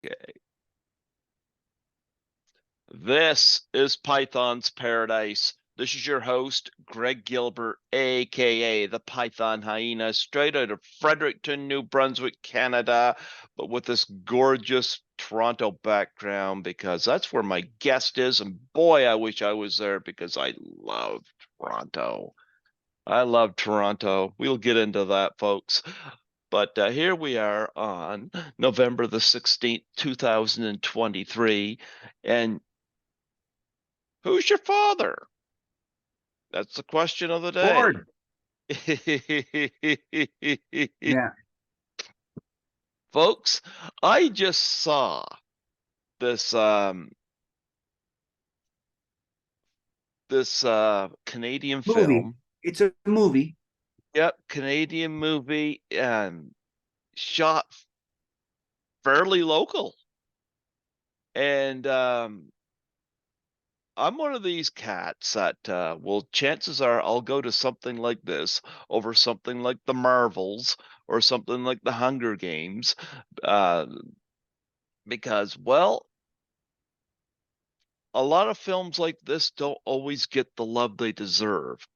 Okay. This is Python's Paradise. This is your host, Greg Gilbert, aka the Python Hyena, straight out of Fredericton, New Brunswick, Canada, but with this gorgeous Toronto background because that's where my guest is. And boy, I wish I was there because I love Toronto. I love Toronto. We'll get into that, folks. But here we are on November the 16th, 2023. And who's your father? That's the question of the day. Bored. Yeah. Folks, I just saw this Canadian Movie. film. It's a movie. Yep, Canadian movie and shot fairly local. And I'm one of these cats that well, chances are I'll go to something like this over something like the Marvels or something like the Hunger Games, uh, because, well, a lot of films like this don't always get the love they deserve.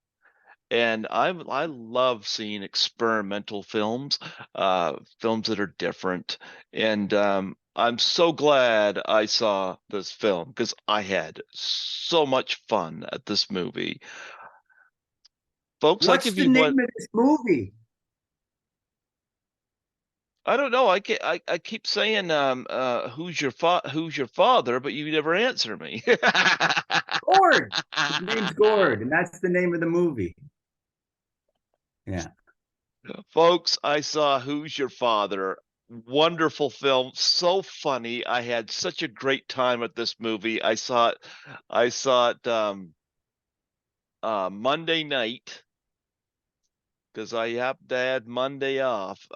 And I love seeing experimental films, films that are different. And I'm so glad I saw this film because I had so much fun at this movie. Folks, I What's give the you one. name of this movie? I don't know. I keep saying who's your father, but you never answer me. Gord. His name's Gord, and that's the name of the movie. Yeah. Folks, I saw Who's Your Father? Wonderful film, so funny. I had such a great time at this movie. I saw it Monday night because I happened to had Monday off.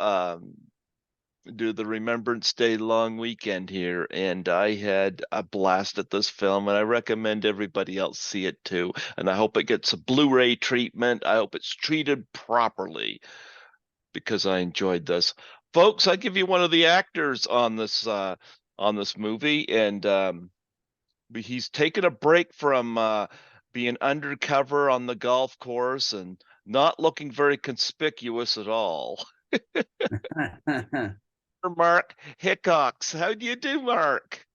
Do the Remembrance Day long weekend here, and I had a blast at this film, and I recommend everybody else see it too. And I hope it gets a Blu-ray treatment. I hope it's treated properly because I enjoyed this. Folks, I give you one of the actors on this movie, and he's taken a break from being undercover on the golf course and not looking very conspicuous at all. Marc Hickox. How do you do, Marc?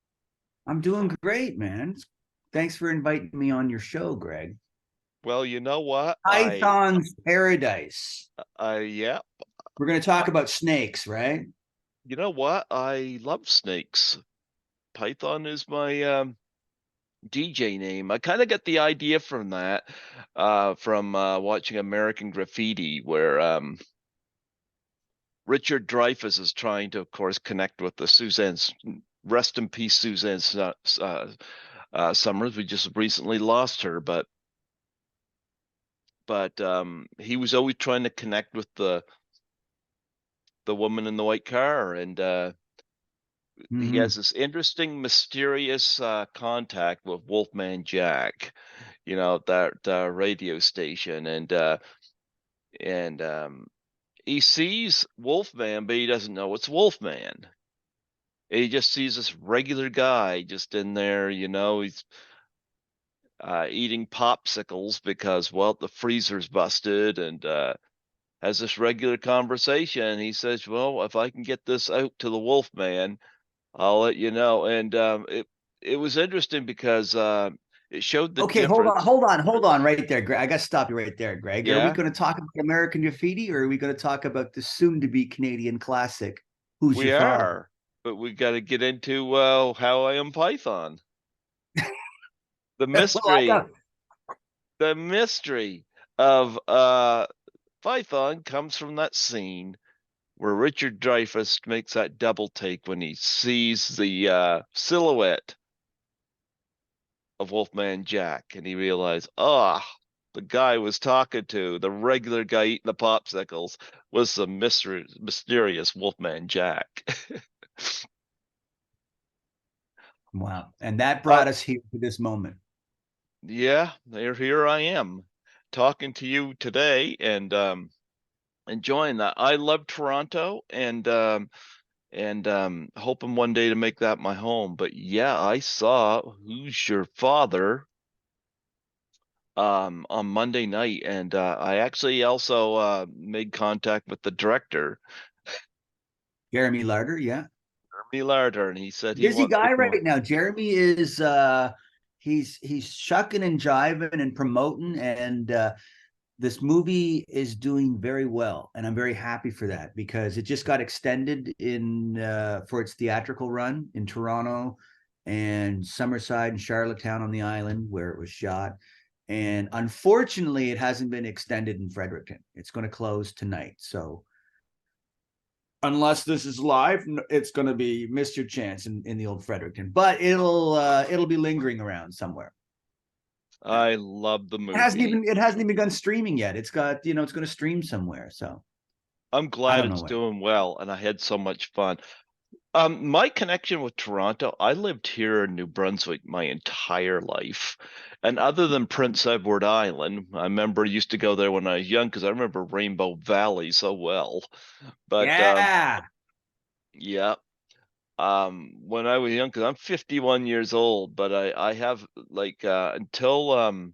I'm doing great, man. Thanks for inviting me on your show, Greg. Well, you know what? Python's Paradise. Yeah. We're going to talk about snakes, right? You know what? I love snakes. Python is my DJ name. I kind of got the idea from that, from watching American Graffiti, where Richard Dreyfuss is trying to, of course, connect with the Suzanne's. Rest in peace, Suzanne Summers. We just recently lost her, but he was always trying to connect with the woman in the white car, and he Mm-hmm. has this interesting, mysterious contact with Wolfman Jack, you know, that radio station, and he sees Wolfman, but he doesn't know it's Wolfman. He just sees this regular guy just in there, you know, he's eating popsicles because, well, the freezer's busted, and has this regular conversation. He says, well, if I can get this out to the Wolfman, I'll let you know. And it was interesting because it showed the Okay, hold on, difference. hold on, hold on right there, Greg. I got to stop you right there, Greg. Are we Yeah, going to talk about American Graffiti or are we going to talk about the soon-to-be Canadian classic, Who's we Your Father? are, but we got to get into how I am Python. The Well, I mystery, got the mystery of Python comes from that scene where Richard Dreyfuss makes that double take when he sees the silhouette of Wolfman Jack, and he realized, the guy was talking to, the regular guy eating the popsicles, was the mysterious Wolfman Jack. wow. And that uh, brought us here to this moment. yeah, here I am talking to you today and enjoying that. I love Toronto, and and hoping one day to make that my home. But yeah, I saw Who's Your Father on Monday night, and I actually also made contact with the director, Jeremy Larder, yeah. Jeremy Larder, and he said he Busy wants to guy come. right now. Jeremy is he's shucking and jiving and promoting, and this movie is doing very well, and I'm very happy for that because it just got extended in for its theatrical run in Toronto and Summerside and Charlottetown on the island where it was shot. And unfortunately, it hasn't been extended in Fredericton. It's going to close tonight. So unless this is live, it's going to be missed your chance in the old Fredericton. But it'll be lingering around somewhere. I love the movie. It hasn't even gone streaming yet. It's got it's going to stream somewhere. So I'm I glad don't know it's where. doing well, and I had so much fun. My connection with Toronto, I lived here in New Brunswick my entire life. And other than Prince Edward Island, I remember I used to go there when I was young because I remember Rainbow Valley so well. But Yeah. yeah, when I was young, because I'm 51 years old, but I have like until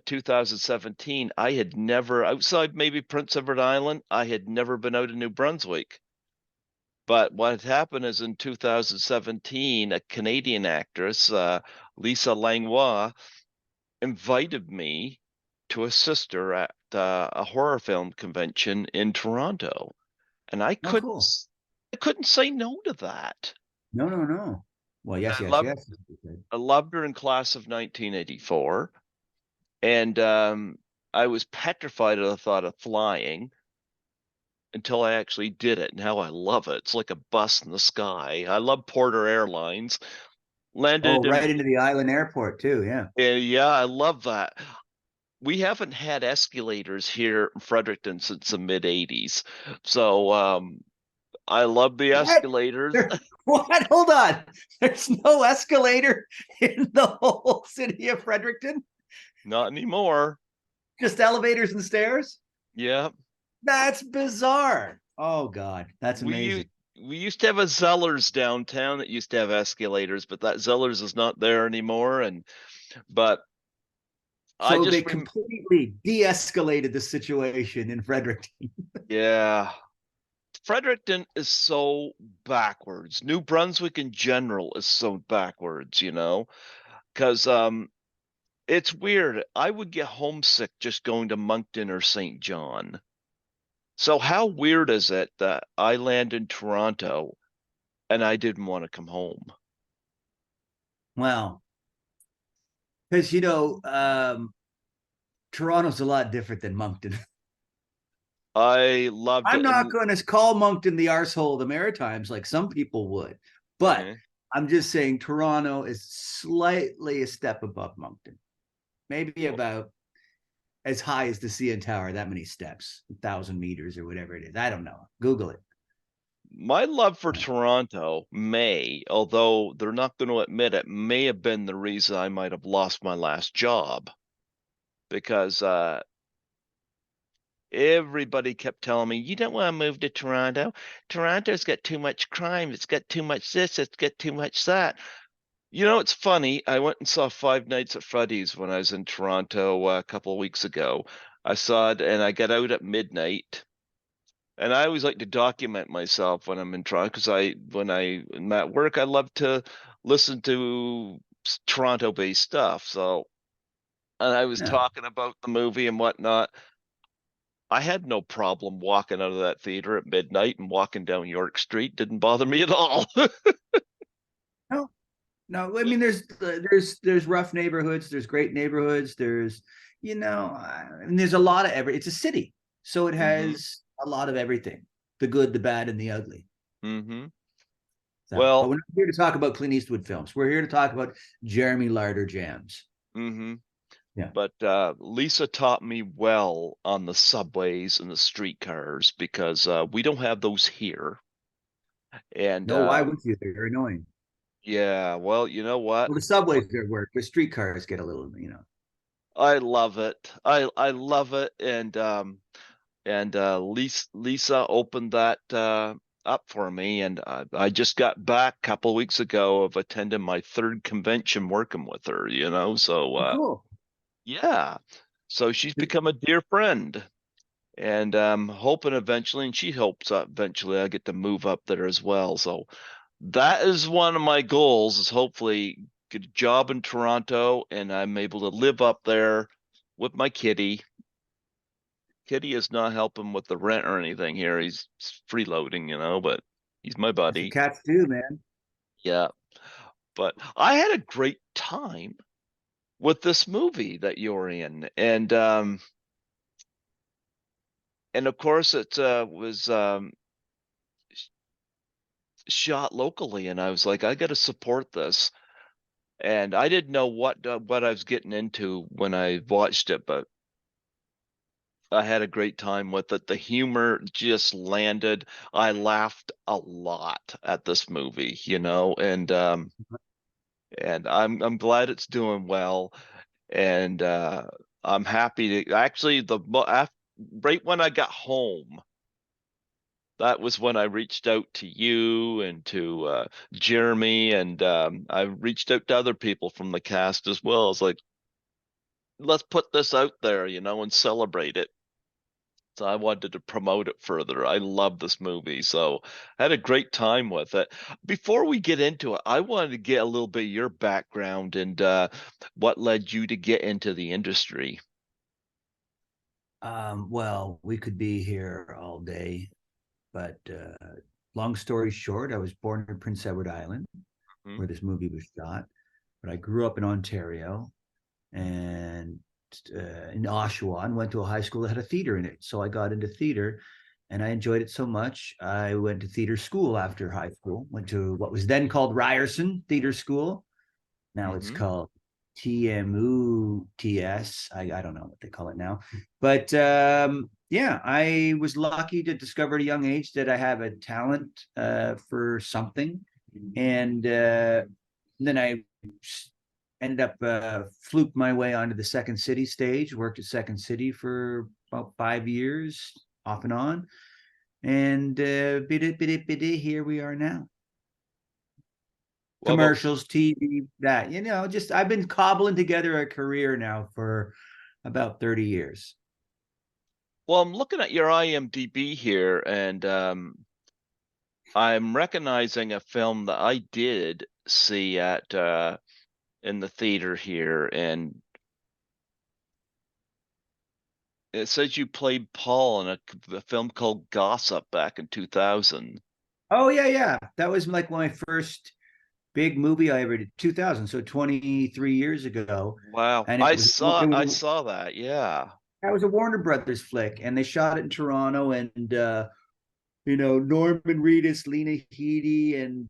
2017, I had never outside maybe Prince Edward Island, I had never been out of New Brunswick. But what had happened is in 2017, a Canadian actress, Lisa Langlois, invited me to assist her at a horror film convention in Toronto, and Oh, cool. I couldn't say no to that. No, no, no. Well, yes, I yes, loved yes. I loved her in Class of 1984, and I was petrified at the thought of flying until I actually did it. Now I love it. It's like a bus in the sky. I love Porter Airlines. Oh, Landed in, right into the island airport too. Yeah. yeah, I love that. We haven't had escalators here in Fredericton since the mid 80s. So I love the What? escalators. What? Hold on. There's no escalator in the whole city of Fredericton. Not anymore. Just elevators and stairs. Yeah. That's bizarre. Oh God, that's We u- amazing. we used to have a Zellers downtown that used to have escalators, but that Zellers is not there anymore. But I So they just rem completely de-escalated the situation in Fredericton. yeah. Fredericton is so backwards. New Brunswick in general is so backwards, because it's weird. I would get homesick just going to Moncton or St. John. So how weird is it that I land in Toronto and I didn't want to come home? Well, because Toronto's a lot different than Moncton. I loved I'm it. not And going to call Moncton the arsehole of the Maritimes like some people would, but eh, I'm just saying Toronto is slightly a step above Moncton, maybe about as high as the CN Tower, that many steps, 1,000 meters or whatever it is. I don't know. Google it. my love for Toronto may, although they're not going to admit it, may have been the reason I might have lost my last job because everybody kept telling me, you don't want to move to Toronto. Toronto's got too much crime. It's got too much this. It's got too much that. It's funny. I went and saw Five Nights at Freddy's when I was in Toronto a couple of weeks ago. I saw it and I got out at midnight. And I always like to document myself when I'm in Toronto because when I'm at work, I love to listen to Toronto-based stuff. So, and I was Yeah. talking about the movie and whatnot. I had no problem walking out of that theater at midnight and walking down York Street. Didn't bother me at all. No, no. I mean, there's rough neighborhoods. There's great neighborhoods. And there's a lot of It's a city, so it hmm has a lot of everything: the good, the bad, and the ugly. hmm So, but Well, we're not here to talk about Clint Eastwood films. We're here to talk about Jeremy Larder jams. hmm Yeah. but Lisa taught me well on the subways and the streetcars because we don't have those here. And No, why would you? They're annoying. yeah, well, you know what? Well, the subways are work. The streetcars get a little. I love it. I love it. And Lisa opened that up for me, and I just got back a couple weeks ago of attending my third convention working with her, so Oh, cool. yeah, so she's become a dear friend, and hoping eventually, and she hopes eventually I get to move up there as well. So that is one of my goals, is hopefully get a job in Toronto and I'm able to live up there with my kitty. Kitty is not helping with the rent or anything here. He's freeloading, but he's my That's what buddy. cats do, man. Yeah. But I had a great time with this movie that you're in. And of course it was shot locally, and I was like, I got to support this. And I didn't know what I was getting into when I watched it, but I had a great time with it. The humor just landed. I laughed a lot at this movie, and I'm glad it's doing well. And I'm happy to actually right when I got home, that was when I reached out to you and to Jeremy, and I reached out to other people from the cast as well. It's like, let's put this out there, and celebrate it. So I wanted to promote it further. I love this movie, so I had a great time with it. Before we get into it, I wanted to get a little bit of your background and what led you to get into the industry. Well, we could be here all day, but long story short, I was born in Prince Edward Island, Mhm. where this movie was shot, but I grew up in Ontario and in Oshawa and went to a high school that had a theater in it. So I got into theater and I enjoyed it so much. I went to theater school after high school, went to what was then called Ryerson Theater School. Now it's Hmm. called TMUTS. I don't know what they call it now. But yeah, I was lucky to discover at a young age that I have a talent for something. And then I ended up fluked my way onto the Second City stage, worked at Second City for about 5 years, off and on. And here we are now. Well, Commercials, TV, that, just I've been cobbling together a career now for about 30 years. I'm looking at your IMDb here, and I'm recognizing a film that I did see at in the theater here, and it says you played Paul in a film called Gossip back in 2000. Oh, yeah, yeah. That was like my first big movie I ever did, 2000, so 23 years ago. Wow, And I it was saw it I was saw that. Yeah. that was a Warner Brothers flick, and they shot it in Toronto. And Norman Reedus, Lena Headey, and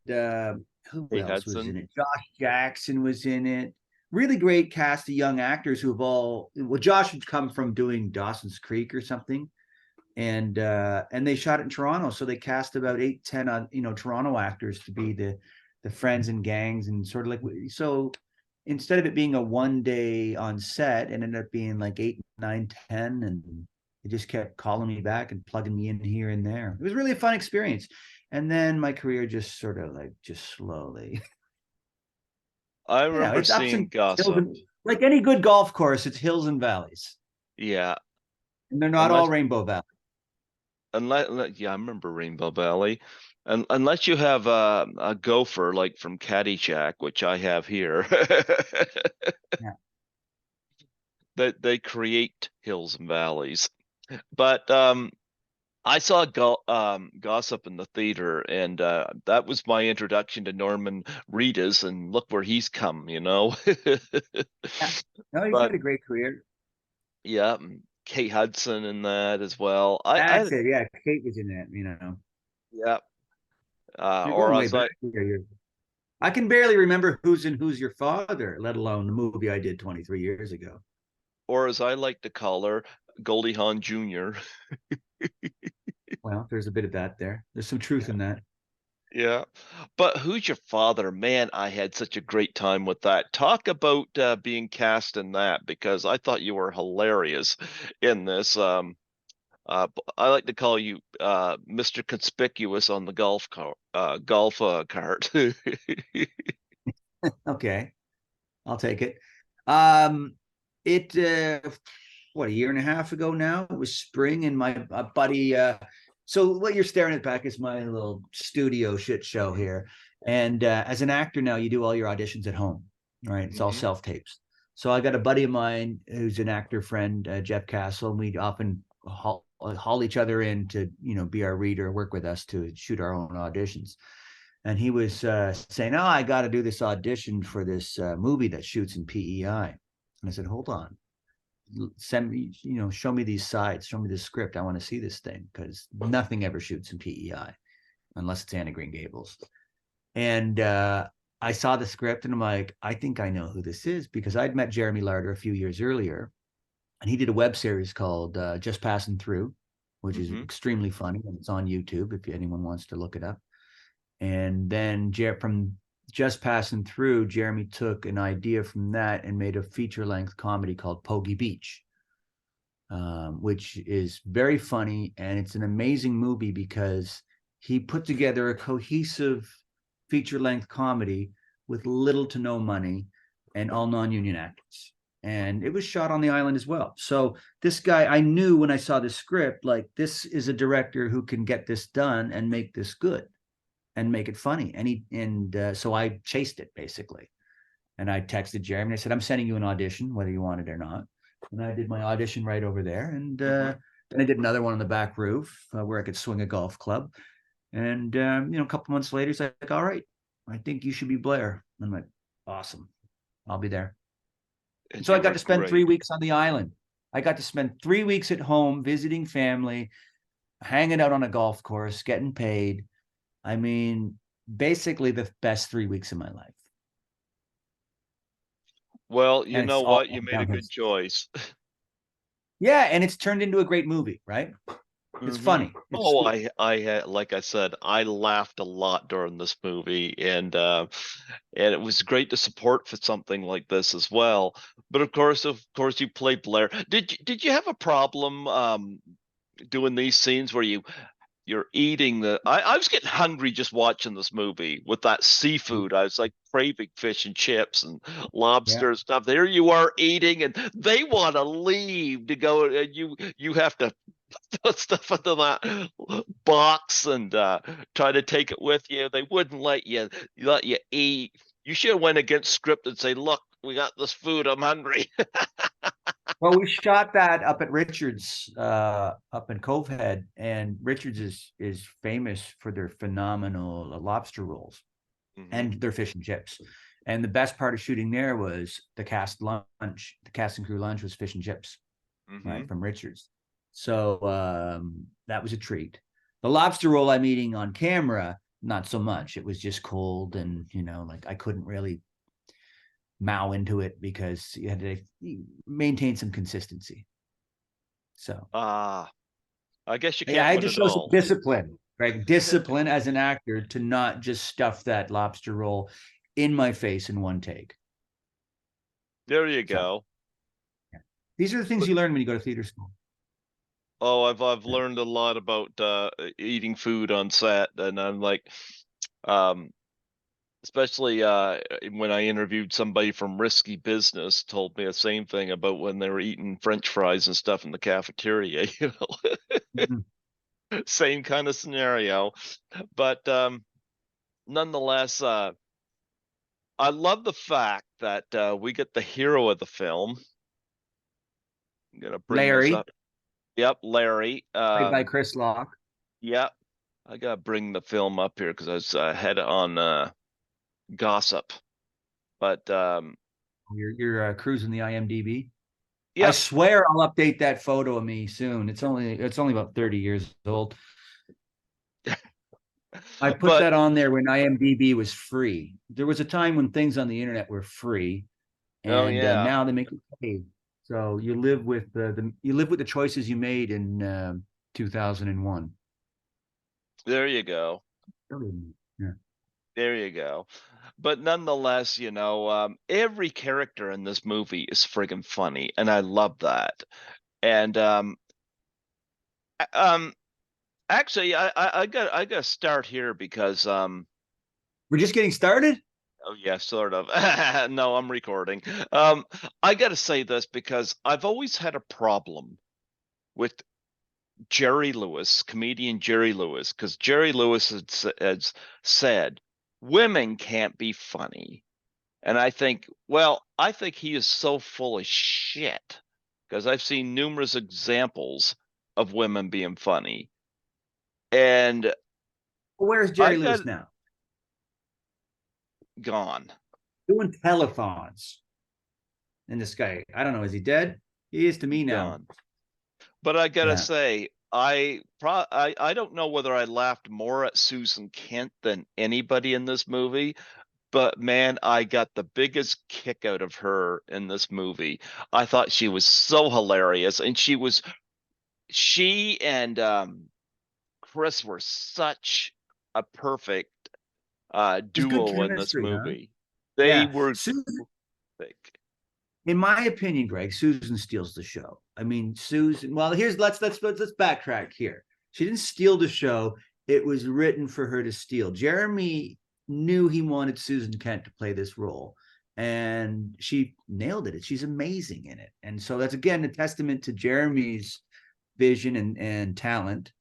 who Kate else was in Hudson. it? Josh Jackson was in it. Really great cast of young actors who have all. Well, Josh had come from doing Dawson's Creek or something, and they shot it in Toronto, so they cast about 8, 10 Toronto actors to be the friends and gangs, and sort of like, so instead of it being a 1 day on set, it ended up being like 8, 9, 10, and they just kept calling me back and plugging me in here and there. It was really a fun experience. And then my career just sort of like just slowly, I remember it's ups seeing and hills, Gossip. and like any good golf course, it's hills and valleys, Yeah, and they're not all unless rainbow valleys. yeah, I remember Rainbow Valley. And unless you have a gopher like from Caddyshack, which I have here, Yeah. that they create hills and valleys. But I saw Gossip in the theater, and that was my introduction to Norman Reedus, and look where he's come. Yeah. No, he's But had a great career. yeah, Kate Hudson in that as well. I That's it. Yeah, Kate was in that. yeah, You're or going way as back I here. I can barely remember Who's Your Father, let alone the movie I did 23 years ago. or as I like to call her, Goldie Hawn Jr. Well, there's a bit of that there. There's some truth Yeah. in that. Yeah. But Who's Your Father? Man, I had such a great time with that. Talk about being cast in that, because I thought you were hilarious in this. I like to call you Mr. Conspicuous on the golf cart. Okay, I'll take it. Um, it what, a year and a half ago now. It was spring, and my buddy. So what you're staring at back is my little studio shit show here. And as an actor now, you do all your auditions at home, right? It's all Hmm. self tapes. So I got a buddy of mine who's an actor friend, Jeff Castle, and we often haul each other in to be our reader, work with us to shoot our own auditions. And he was saying, "Oh, I got to do this audition for this movie that shoots in PEI." And I said, "Hold on, send me, show me these sides, show me the script. I want to see this thing because nothing ever shoots in PEI unless it's Anna Green Gables." And I saw the script and I'm like, I think I know who this is because I'd met Jeremy Larder a few years earlier, and he did a web series called Just Passing Through, which is Hmm. extremely funny, and it's on YouTube if anyone wants to look it up. And then from Just Passing Through, Jeremy took an idea from that and made a feature length comedy called Pogie Beach, which is very funny. And it's an amazing movie because he put together a cohesive feature length comedy with little to no money and all non-union actors. And it was shot on the island as well. So this guy, I knew when I saw the script, like, this is a director who can get this done and make this good and make it funny. So I chased it basically. And I texted Jeremy and I said, "I'm sending you an audition, whether you want it or not." And I did my audition right over there. And Hmm. then I did another one on the back roof where I could swing a golf club. And, a couple months later, he's like, "All right, I think you should be Blair." I'm like, "Awesome. I'll be there." And And so I you got were to spend 3 great. weeks on the island. I got to spend 3 weeks at home visiting family, hanging out on a golf course, getting paid. I mean, basically the best 3 weeks of my life. Well, you And it's know all what? You made a downhill. good choice. Yeah, and it's turned into a great movie, right? It's Hmm. funny. It's Oh, sweet. I had, like I said, I laughed a lot during this movie, and it was great to support for something like this as well. But of course, you played Blair. Did you have a problem doing these scenes where you're eating I was getting hungry just watching this movie with that seafood. I was like craving fish and chips and Yeah. lobster and stuff. There you are eating, and they want to leave to go, and you have to put stuff into that box and try to take it with you. They wouldn't let you eat. You should have went against script and say, "Look, we got this food. I'm hungry." Well, we shot that up at Richards, up in Cove Head, and Richards is famous for their phenomenal lobster rolls Hmm. and their fish and chips. And the best part of shooting there was the cast lunch. The cast and crew lunch was fish and chips, right, Hmm. from Richards. So that was a treat. The lobster roll I'm eating on camera, not so much. It was just cold, and like I couldn't really mow into it because you had to maintain some consistency. So Ah, I guess you yeah, I can't had win to it show some all. discipline, right? Discipline as an actor to not just stuff that lobster roll in my face in one take. There you So go. yeah. These are the things But you learn when you go to theater school. oh, I've Yeah. learned a lot about eating food on set, and I'm like, um, especially when I interviewed somebody from Risky Business, told me the same thing about when they were eating French fries and stuff in the cafeteria. Mhm. Same kind of scenario. But nonetheless, I love the fact that we get the hero of the film. I'm gonna bring this Larry, up. Yep, Larry. played by Chris Locke. Yep, I gotta bring the film up here because I was had it on gossip. But You're cruising the IMDb. I yep, swear I'll update that photo of me soon. It's only about 30 years old. I put but that on there when IMDb was free. There was a time when things on the internet were free, oh and yeah, now they make you pay. So you live with the choices you made in 2001. there you go. Yeah. There you go. But nonetheless, every character in this movie is friggin' funny, and I love that. And Um, actually, I got to start here because We're just getting started. oh yeah, sort of. No, I'm recording. I got to say this because I've always had a problem with Jerry Lewis, comedian Jerry Lewis, because Jerry Lewis has said women can't be funny. And I think, well, I think he is so full of shit because I've seen numerous examples of women being funny. And Where's I Jerry got Lewis now? gone, Doing telethons in the sky. I don't know. Is he dead? He is to me now. gone. But I gotta Yeah. say, I don't know whether I laughed more at Susan Kent than anybody in this movie, but man, I got the biggest kick out of her in this movie. I thought she was so hilarious, and she and Chris were such a perfect There's good duo in this chemistry, huh? movie. They Yeah. were Susan, perfect. in my opinion, Greg, Susan steals the show. I mean, Susan. Well, here's let's backtrack here. She didn't steal the show. It was written for her to steal. Jeremy knew he wanted Susan Kent to play this role, and she nailed it. She's amazing in it. And so that's again a testament to Jeremy's vision and talent.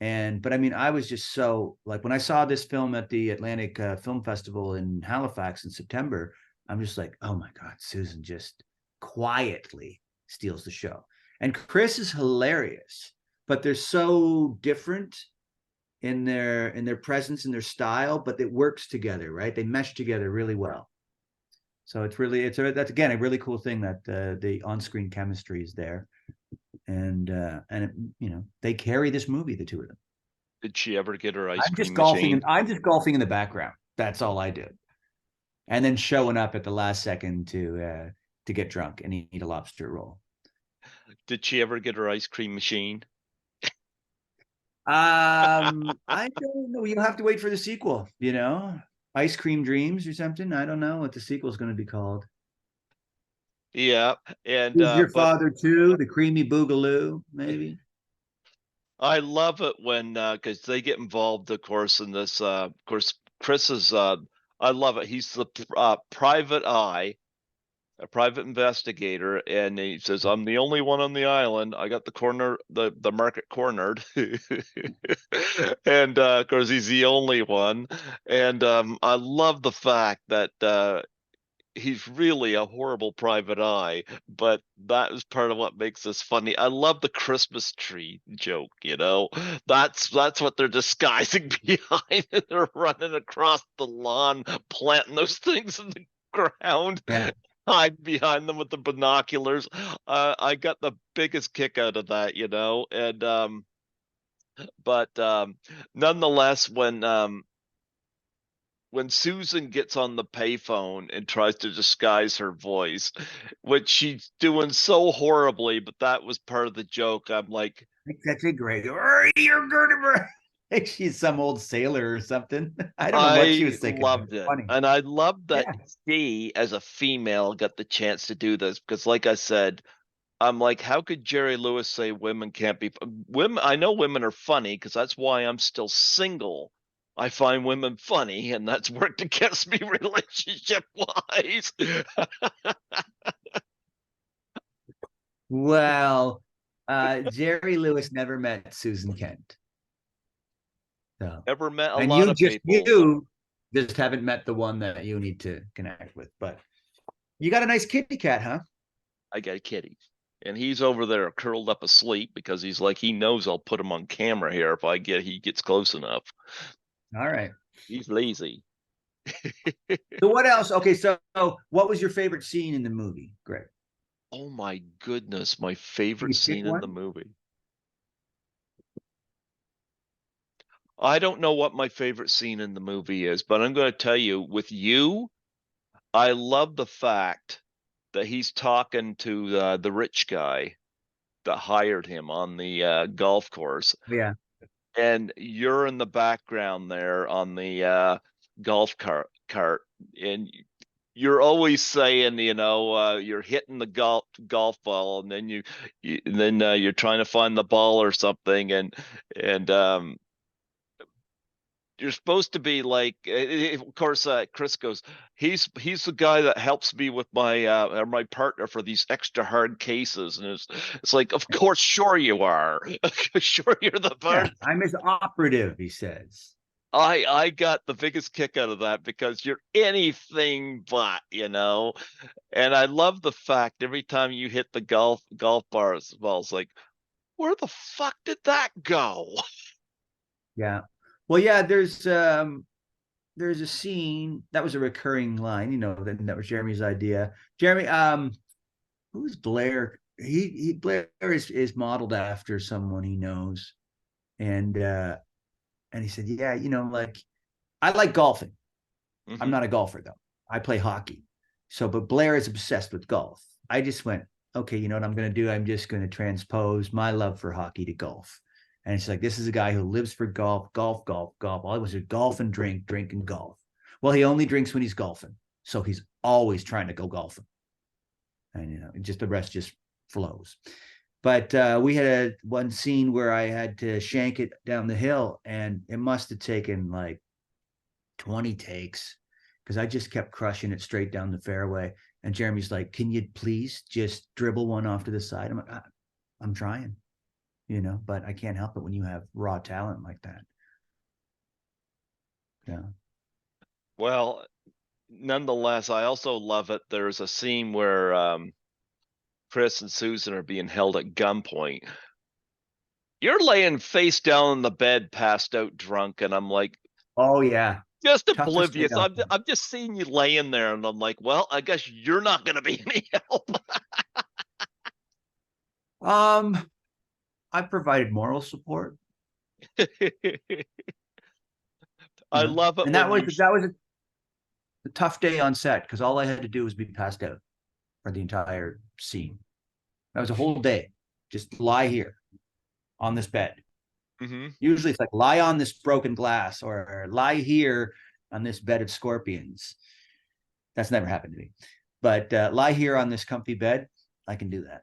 And but I mean, I was just so like when I saw this film at the Atlantic Film Festival in Halifax in September, I'm just like, oh my God, Susan just quietly steals the show. And Chris is hilarious, but they're so different in their presence and their style, but it works together, right? They mesh together really well. So that's again a really cool thing that the on-screen chemistry is there, and it, they carry this movie, the two of them. Did she ever get her ice cream machine? I'm just golfing in the background. That's all I do, and then showing up at the last second to get drunk and eat a lobster roll. Did she ever get her ice cream machine? I don't know. You'll have to wait for the sequel. Ice Cream Dreams or something. I don't know what the sequel is going to be called. Yeah, and Is Your but Father too? The Creamy Boogaloo, maybe. I love it when because they get involved, of course, in this. Of course, Chris is. I love it. He's the private eye, a private investigator, and he says, "I'm the only one on the island. I got the market cornered," and of course, he's the only one. And I love the fact that he's really a horrible private eye, but that is part of what makes this funny. I love the Christmas tree joke, you know. That's what they're disguising behind. They're running across the lawn, planting those things in the ground, Yeah. hide behind them with the binoculars. I got the biggest kick out of that, you know. And but nonetheless, when Susan gets on the payphone and tries to disguise her voice, which she's doing so horribly, but that was part of the joke. I'm like, That's a great. You're gonna. She's some old sailor or something. I don't know what she I was thinking. It was loved it. funny. And I love that Yeah. she, as a female, got the chance to do this because, like I said, I'm like, how could Jerry Lewis say women can't be women? I know women are funny because that's why I'm still single. I find women funny, and that's worked against me relationship wise. Well, Jerry Lewis never met Susan Kent. So, Ever met a and lot of people. you just haven't met the one that you need to connect with. But you got a nice kitty cat, huh? I got a kitty, and he's over there curled up asleep because he's like he knows I'll put him on camera here if he gets close enough. All right. He's lazy. So what else? Okay, so what was your favorite scene in the movie? Great. Oh my goodness, my Can favorite you pick scene in the one? movie. I don't know what my favorite scene in the movie is, but I'm going to tell you with you, I love the fact that he's talking to the rich guy that hired him on the golf course, Yeah. and you're in the background there on the golf cart, and you're always saying, you're hitting the golf ball, and then you're trying to find the ball or something, and you're supposed to be like, of course, Chris goes, he's the guy that helps me with my partner for these extra hard cases, and it's like, of course, sure you are, sure you're the Yeah, part. I'm his operative, he says. I got the biggest kick out of that because you're anything but, and I love the fact every time you hit the golf bars, well, it's like, where the fuck did that go? Yeah. Well, yeah, there's a scene that was a recurring line, that was Jeremy's idea. Jeremy, who's Blair? He Blair is modeled after someone he knows. And he said, yeah, like I like golfing. I'm Hmm. not a golfer though. I play hockey. So, but Blair is obsessed with golf. I just went, okay, you know what I'm going to do? I'm just going to transpose my love for hockey to golf. And it's like, this is a guy who lives for golf, golf, golf, golf. All it was is golf and drink, drink and golf. Well, he only drinks when he's golfing. So he's always trying to go golfing. And, just the rest just flows. But we had one scene where I had to shank it down the hill, and it must have taken like 20 takes because I just kept crushing it straight down the fairway. And Jeremy's like, "Can you please just dribble one off to the side?" I'm like, I'm trying, but I can't help it when you have raw talent like that. Yeah. Well, nonetheless, I also love it. There's a scene where Chris and Susan are being held at gunpoint. You're laying face down in the bed, passed out drunk, and I'm like, Oh yeah. just Tough to stay oblivious. up. I'm just seeing you laying there, and I'm like, well, I guess you're not going to be any help. Um, I provided moral support, I love it and when you. that was a tough day on set because all I had to do was be passed out for the entire scene. That was a whole day. Just lie here on this bed. Mhm. Usually it's like lie on this broken glass or lie here on this bed of scorpions. That's never happened to me. But lie here on this comfy bed. I can do that.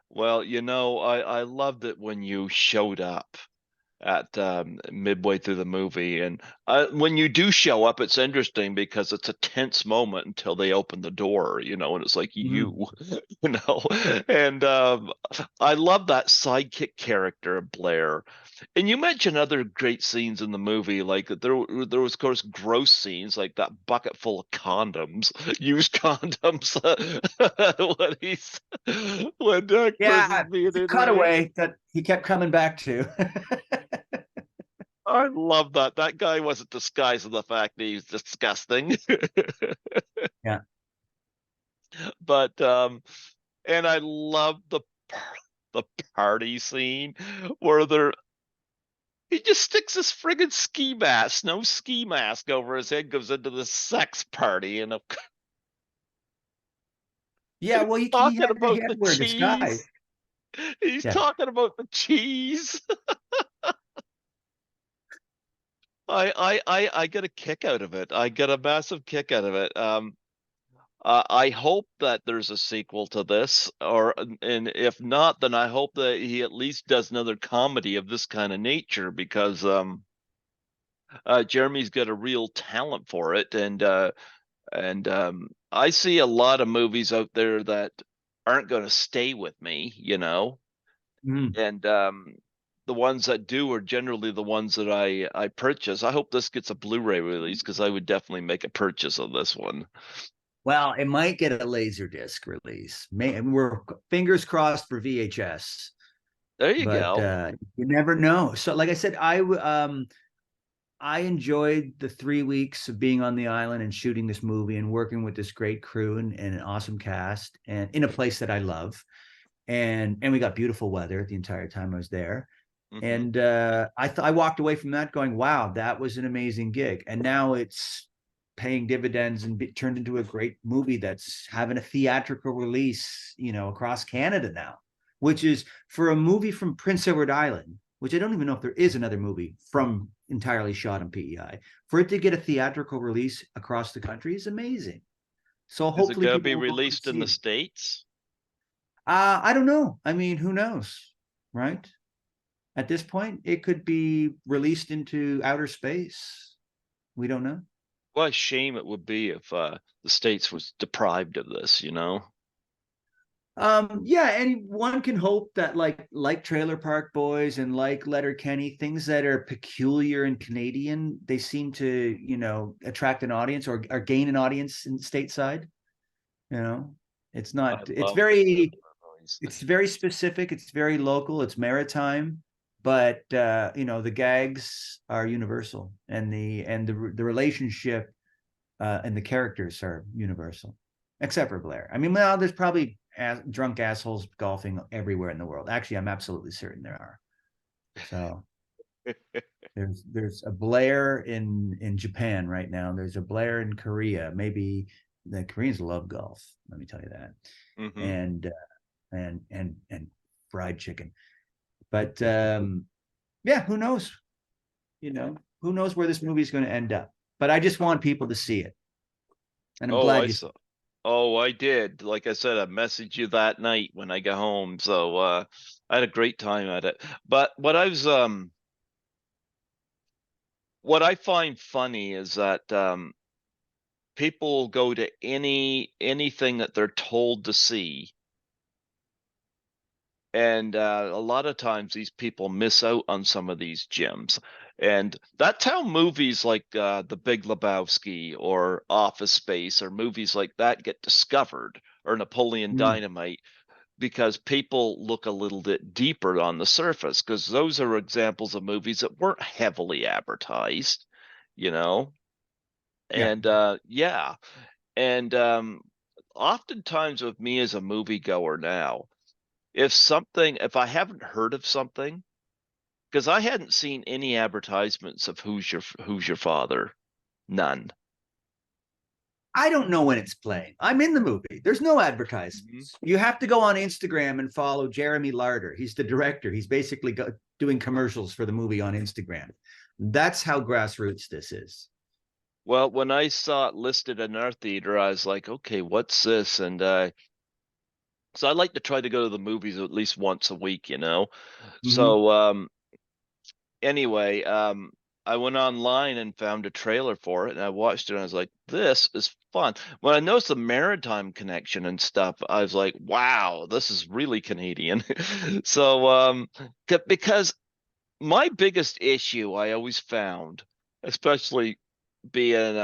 Well, I loved it when you showed up at midway through the movie, and when you do show up, it's interesting because it's a tense moment until they open the door, and it's like Mhm. you know, and I love that sidekick character of Blair. And you mentioned other great scenes in the movie, like there was, of course, gross scenes like that bucket full of condoms, used condoms, when Chris is Yeah, being it's a interviewed. cutaway that he kept coming back to. I love that. That guy wasn't disguising the fact that he's disgusting. Yeah. But and I love the party scene where he just sticks this friggin' ski mask over his head, goes into the sex party, and Yeah, well, he talking had about to the wear a disguise. cheese. He's Yeah. talking about the cheese. I get a kick out of it. I get a massive kick out of it. I hope that there's a sequel to this, and if not, then I hope that he at least does another comedy of this kind of nature because Jeremy's got a real talent for it, and I see a lot of movies out there that aren't going to stay with me, Mhm. and the ones that do are generally the ones that I purchase. I hope this gets a Blu-ray release because I would definitely make a purchase of this one. Well, it might get a laser disc release. We're fingers crossed for VHS, There you but go. you never know. So, like I said, I enjoyed the 3 weeks of being on the island and shooting this movie and working with this great crew and an awesome cast and in a place that I love. And we got beautiful weather the entire time I was there. Hmm. And I walked away from that going, wow, that was an amazing gig. And now it's paying dividends and turned into a great movie that's having a theatrical release, across Canada now, which is for a movie from Prince Edward Island, which I don't even know if there is another movie from entirely shot on PEI. For it to get a theatrical release across the country is amazing. So Is it hopefully gonna people be will go and released in see the it. States? I don't know. I mean, who knows, right? At this point, it could be released into outer space. We don't know. What a shame it would be if the States was deprived of this, you know? Yeah, and one can hope that like Trailer Park Boys and like Letterkenny, things that are peculiar and Canadian, they seem to, attract an audience or gain an audience in stateside. You know, it's I not, it's love the trailer very, movies. it's very specific, it's very local, it's maritime, but the gags are universal, and the relationship and the characters are universal, except for Blair. I mean, well, there's probably drunk assholes golfing everywhere in the world. Actually, I'm absolutely certain there are. So there's a Blair in Japan right now. There's a Blair in Korea. Maybe the Koreans love golf. Let me tell you that. Hmm. And and fried chicken. But yeah, who knows? Who knows where this movie is going to end up? But I just want people to see it, and I'm Oh, glad I you. saw. Oh, I did. Like I said, I messaged you that night when I got home. So I had a great time at it. But what I find funny is that people go to anything that they're told to see, and a lot of times these people miss out on some of these gems. And that's how movies like The Big Lebowski or Office Space or movies like that get discovered, or Napoleon Mm, Dynamite, because people look a little bit deeper on the surface, because those are examples of movies that weren't heavily advertised, you know? yeah. And yeah. And oftentimes with me as a moviegoer now, if I haven't heard of something, because I hadn't seen any advertisements of Who's Your Father, none. I don't know when it's playing. I'm in the movie. There's no Mhm. advertisements. You have to go on Instagram and follow Jeremy Larder. He's the director. He's basically doing commercials for the movie on Instagram. That's how grassroots this is. Well, when I saw it listed in our theater, I was like, okay, what's this? And so I like to try to go to the movies at least once a week, you know. Mm-hmm. So anyway, I went online and found a trailer for it, and I watched it, and I was like, this is fun. When I noticed the maritime connection and stuff, I was like, wow, this is really Canadian. So because my biggest issue I always found, especially being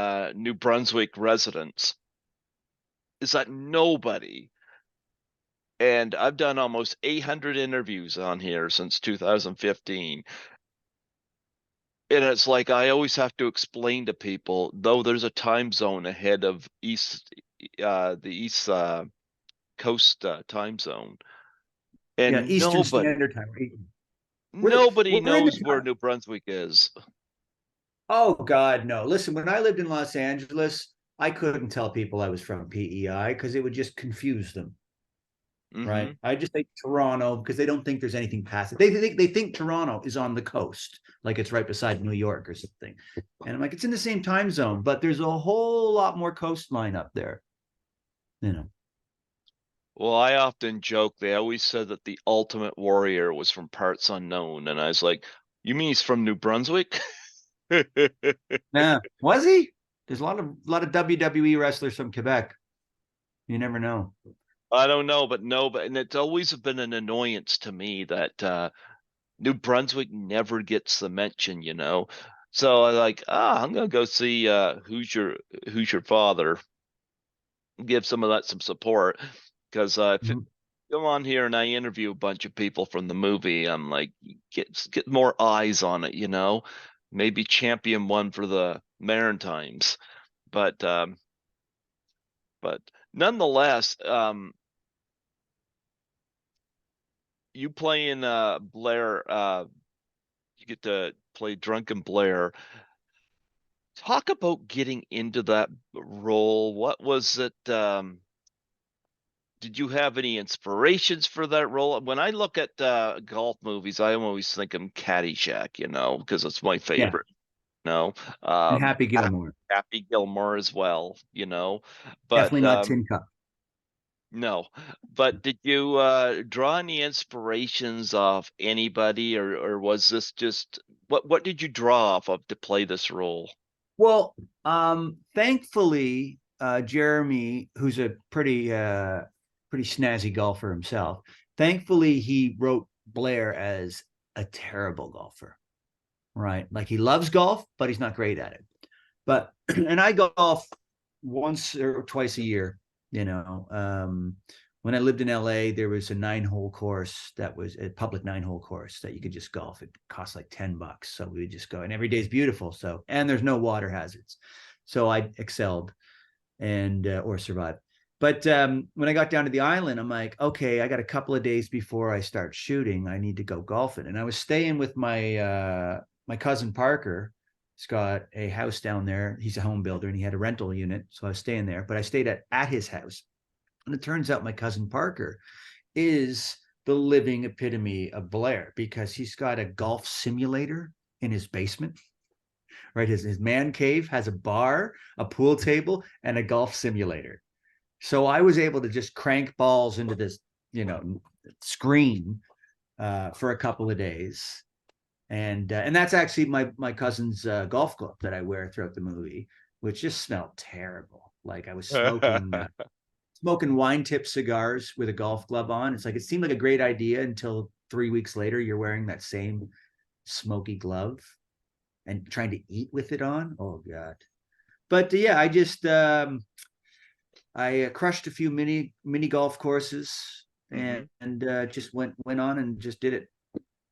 New Brunswick residents, is that nobody, and I've done almost 800 interviews on here since 2015. And it's like I always have to explain to people, though there's a time zone ahead of the East Coast time zone, Yeah, and Eastern nobody, Standard Time. nobody We're in the knows where New Brunswick is. Oh God, no. Listen, when I lived in Los Angeles, I couldn't tell people I was from PEI because it would just confuse them. Hmm. Right. I just say Toronto because they don't think there's anything past it. They think Toronto is on the coast, like it's right beside New York or something. And I'm like, it's in the same time zone, but there's a whole lot more coastline up there. You know. Well, I often joke they always said that the Ultimate Warrior was from parts unknown, and I was like, "You mean he's from New Brunswick?" Yeah. Was he? There's a lot of WWE wrestlers from Quebec. You never know. I don't know, but no, but and it's always been an annoyance to me that New Brunswick never gets the mention, you know. So I like, I'm gonna go see Who's Your Father, give some of that some support. Because if it Mhm. come on here and I interview a bunch of people from the movie, I'm like, get more eyes on it, you know. Maybe champion one for the Maritimes. But but nonetheless, you playing Blair, you get to play drunken Blair. Talk about getting into that role. What was it? Did you have any inspirations for that role? When I look at golf movies, I always think of Caddyshack, you know, because it's my Yeah. favorite. know, And um, Happy Gilmore. Happy Gilmore as well, you know, Definitely but not Tin Cup. no. But did you draw any inspirations of anybody, or was this just what did you draw off of to play this role? Well, thankfully, Jeremy, who's a pretty snazzy golfer himself, thankfully he wrote Blair as a terrible golfer, right? Like he loves golf, but he's not great at it. But and I golf once or twice a year. You know, when I lived in LA, there was a 9-hole course that was a public 9-hole course that you could just golf. It cost like $10, so we would just go, and every day is beautiful. So and there's no water hazards, so I excelled and or survived. But when I got down to the island, I'm like, okay, I got a couple of days before I start shooting. I need to go golfing, and I was staying with my cousin Parker. He's got a house down there. He's a home builder, and he had a rental unit, so I was staying there. But I stayed at his house, and it turns out my cousin Parker is the living epitome of Blair because he's got a golf simulator in his basement. Right, his man cave has a bar, a pool table, and a golf simulator. So I was able to just crank balls into this, screen for a couple of days, and that's actually my cousin's golf club that I wear throughout the movie, which just smelled terrible. Like I was smoking wine tip cigars with a golf glove on. It's like it seemed like a great idea until 3 weeks later you're wearing that same smoky glove and trying to eat with it on. Oh god! But yeah, I crushed a few mini golf courses Hmm. and just went on and just did it.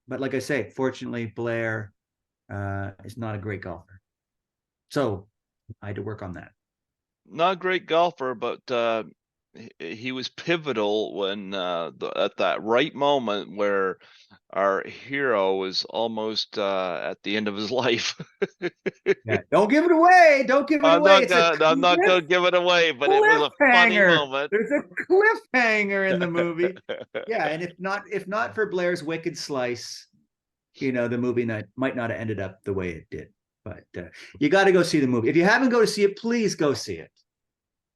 But like I say, fortunately, Blair is not a great golfer, so I had to work on that. Not a great golfer, but he was pivotal when at that right moment where our hero was almost at the end of his life. Yeah, don't give it away. Don't give it away. It's a I'm not gonna give it away, but it was a funny cliffhanger. moment. There's a cliffhanger in the movie. Yeah, and if not for Blair's wicked slice, the movie might not have ended up the way it did. But you got to go see the movie. If you haven't go to see it, please go see it.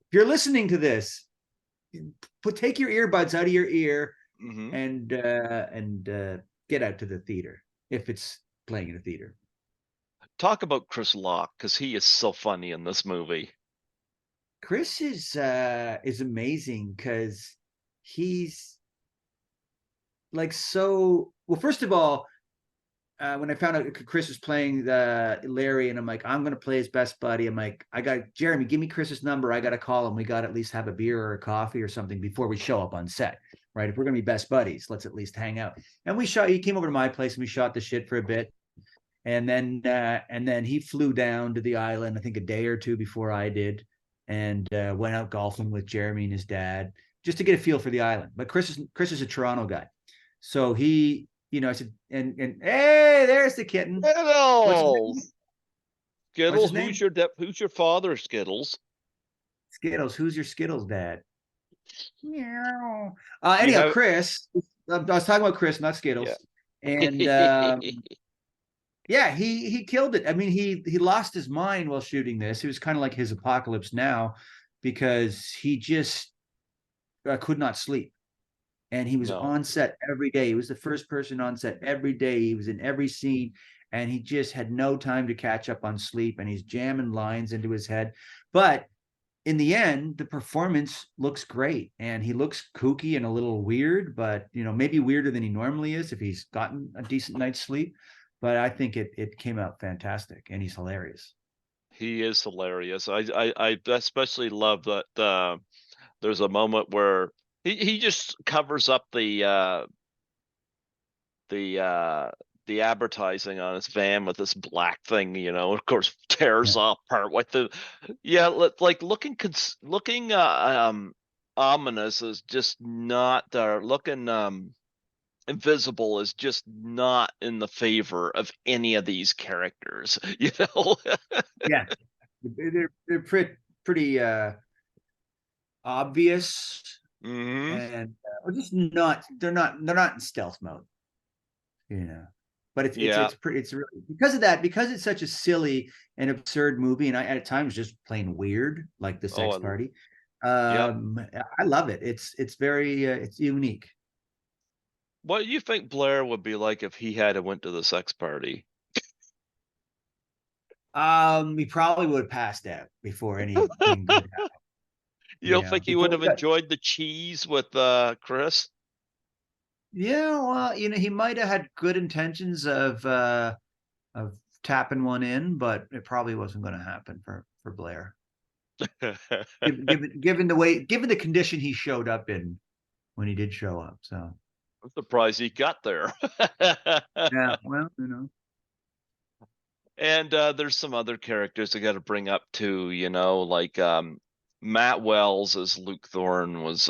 If you're listening to this, take your earbuds out of your ear Hmm. and get out to the theater if it's playing in a theater. Talk about Chris Lock because he is so funny in this movie. Chris is amazing because he's like so well. First of all, when I found out Chris was playing the Larry, and I'm like, I'm gonna play his best buddy. I'm like, I got Jeremy, give me Chris's number. I gotta call him. We got to at least have a beer or a coffee or something before we show up on set, right? If we're gonna be best buddies, let's at least hang out. And we shot. He came over to my place and we shot the shit for a bit, and then he flew down to the island. I think a day or two before I did, and went out golfing with Jeremy and his dad just to get a feel for the island. But Chris is a Toronto guy, so I said, and hey, there's the kitten. What's his name? Skittles, What's Skittles, his name? who's your father, Skittles? Skittles. Who's your Skittles dad? Meow. Do you Anyhow, have? Chris. I was talking about Chris, not Yeah. Skittles. And yeah, he killed it. I mean, he lost his mind while shooting this. It was kind of like his apocalypse now because he just could not sleep. And he was No. on set every day. He was the first person on set every day. He was in every scene, and he just had no time to catch up on sleep. And he's jamming lines into his head. But in the end, the performance looks great, and he looks kooky and a little weird, but maybe weirder than he normally is if he's gotten a decent night's sleep. But I think it came out fantastic, and he's hilarious. He is hilarious. I especially love that there's a moment where he just covers up the uh the advertising on his van with this black thing, of course Yeah, tears off part with the yeah, like looking ominous is just not looking invisible is just not in the favor of any of these characters, you know. yeah, they're pretty obvious Hmm. and or just not they're not in stealth mode. You know. But Yeah. it's really because of that, because it's such a silly and absurd movie, and I at times just plain weird, like the Oh, Sex Party. yeah. I love it. It's very it's unique. What do you think Blair would be like if he had went to the sex party? He probably would have passed out before anything good happened. You don't think he would Before have we got, enjoyed the cheese with Chris? yeah, well, he might have had good intentions of tapping one in, but it probably wasn't going to happen for Blair. Given the way, given the condition he showed up in when he did show up. So I'm surprised he got there. yeah, well, And there's some other characters I got to bring up too, like Matt Wells as Luke Thorne was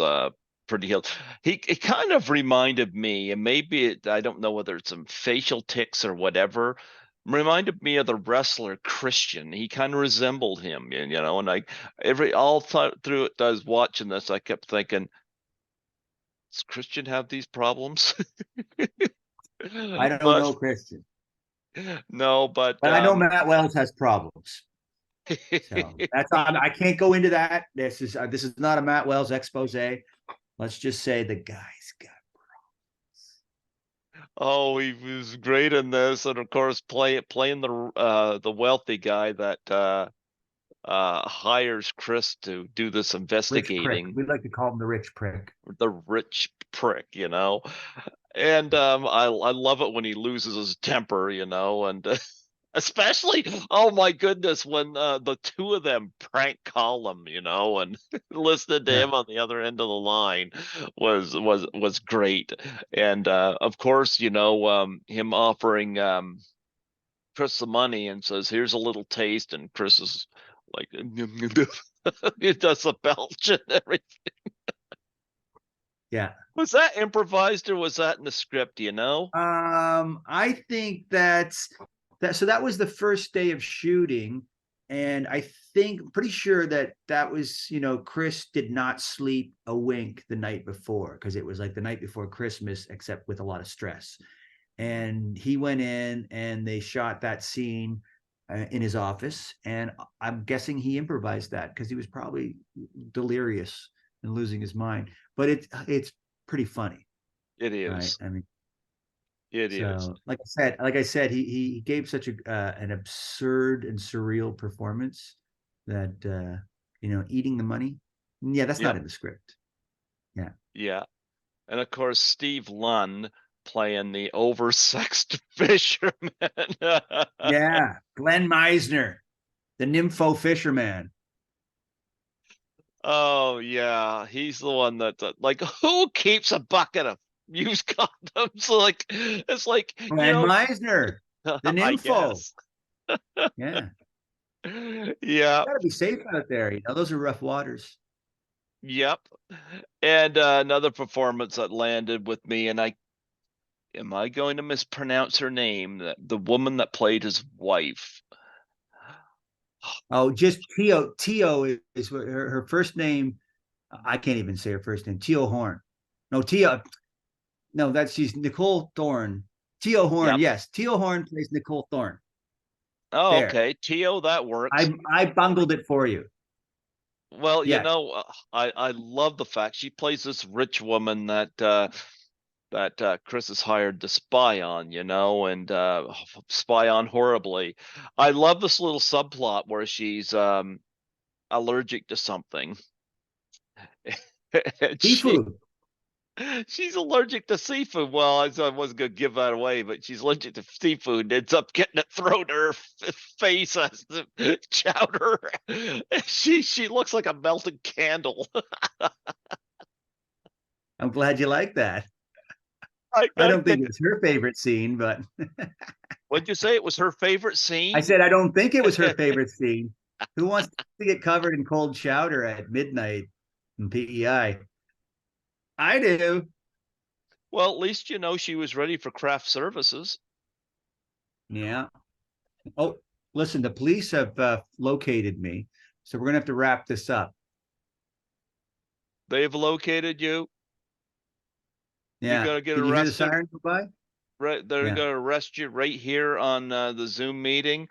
pretty hill. He kind of reminded me, and maybe I don't know whether it's some facial tics or whatever, reminded me of the wrestler Christian. He kind of resembled him, and I all through it, I was watching this, I kept thinking, does Christian have these problems? I don't But know Christian, no, but but I know Matt Wells has problems. So that's I can't go into that. This is not a Matt Wells expose. Let's just say the guy's got. Oh, he was great in this, and of course, playing the wealthy guy that hires Chris to do this Rich prick. investigating, We'd like to call him the rich prick. the rich prick, And I love it when he loses his temper, and especially, oh my goodness, when the two of them prank call him, and listening to Yeah. him on the other end of the line was great. And of course, him offering Chris the money and says, "Here's a little taste," and Chris is like, it does a belch and everything. Yeah. Was that improvised or was that in the script? I think that's that. So that was the first day of shooting, and I think pretty sure that was Chris did not sleep a wink the night before because it was like the night before Christmas, except with a lot of stress. And he went in and they shot that scene in his office, and I'm guessing he improvised that because he was probably delirious and losing his mind. But it's pretty funny, It right? is. I mean, It is. so like I said, he gave such an absurd and surreal performance that eating the money. Yeah, that's not Yep. in the script. Yeah, Yeah. And of course, Steve Lunn playing the oversexed fisherman. yeah. Glenn Meisner, the nympho fisherman. Oh yeah, he's the one that like who keeps a bucket of used condoms? Like it's like Glenn Meisner, the I nympho. guess. Yeah, Yeah. gotta be safe out there. Those are rough waters. Yep. And another performance that landed with me, and I am I going to mispronounce her name? The woman that played his wife. Oh, just Tio. Tio is her first name. I can't even say her first name. Tio Horn. No, Tio. No, she's Nicole Thorne. Tio Horn. Yep. Yes, Tio Horn plays Nicole Thorne. Oh, There, okay. Tio, that works. I bungled it for you. Well, Yeah, I love the fact she plays this rich woman that Chris is hired to spy on, and spy on horribly. I love this little subplot where she's allergic to something. And seafood. she's allergic to seafood. Well, I wasn't gonna give that away, but she's allergic to seafood. Ends up getting it thrown to her face as the chowder. She looks like a melted candle. I'm glad you like that. I, I I don't think could. it was her favorite scene, but What'd you say? It was her favorite I scene? said I don't think it was her favorite scene. Who wants to get covered in cold chowder at midnight in PEI? I do. Well, at least she was ready for craft services. Yeah. Oh, listen, the police have located me, so we're gonna have to wrap this up. They've located you. You're Yeah. gonna get Can you hear the arrested. siren go by? Right, they're Yeah. gonna arrest you right here on the Zoom meeting.